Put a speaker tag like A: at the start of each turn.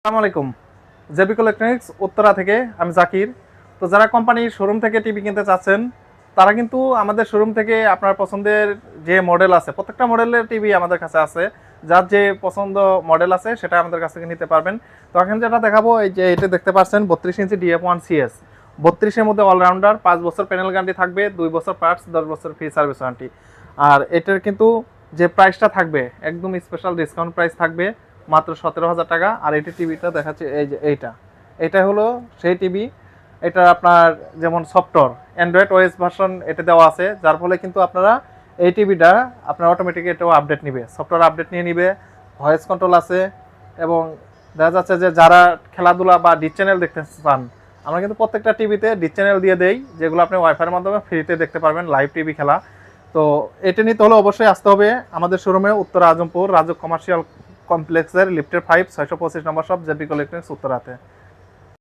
A: আসসালামু আলাইকুম। জেবিকো ইলেকট্রনিক্স উত্তরা থেকে আমি জাকির। তো যারা কোম্পানির শোরুম থেকে টিভি কিনতে চাচ্ছেন, তারা কিন্তু আমাদের শোরুম থেকে আপনার পছন্দের যে মডেল আছে, প্রত্যেকটা মডেলের টিভি আমাদের কাছে আছে। যার যে পছন্দ মডেল আছে সেটা আমাদের কাছ থেকে নিতে পারবেন। তো এখন যেটা দেখাবো, এই যে এটা দেখতে পাচ্ছেন 32 ইঞ্চি DF1CS। 32 এর মধ্যে অলরাউন্ডার, 5 বছর প্যানেল গ্যারান্টি থাকবে, 2 বছর পার্টস, 10 বছর ফ্রি সার্ভিস ওয়ারেন্টি। আর এটার কিন্তু যে প্রাইসটা থাকবে একদম স্পেশাল ডিসকাউন্ট প্রাইস থাকবে মাত্র 17,000 টাকা। আর এটি টিভিটা দেখাচ্ছে এই যে এটা হলো সেই টিভি। এটা আপনার যেমন সফটওয়্যার অ্যান্ড্রয়েড ওএস ভার্সন এটা দেওয়া আছে, যার ফলে কিন্তু আপনারা এই টিভিটা আপনার অটোমেটিক এটাও আপডেট নিবে, সফটওয়্যার আপডেট নিয়ে নিবে, ভয়েস কন্ট্রোল আছে। এবং দেখা যাচ্ছে যে যারা খেলাধুলা বা ডি চ্যানেল দেখতে চান, আমরা কিন্তু প্রত্যেকটা টিভিতে ডি চ্যানেল দিয়ে দেই, যেগুলো আপনি ওয়াইফাইয়ের মাধ্যমে ফ্রিতে দেখতে পারবেন লাইভ টিভি খেলা। তো এটা নিতে হলে অবশ্যই আসতে হবে আমাদের শোরুমে, উত্তর আজমপুর রাজক কমার্শিয়াল কমপ্লেক্সের লিফটের 5 625 নম্বর শপ, জেবিকো ইলেকট্রনিক্স উত্তরাতে।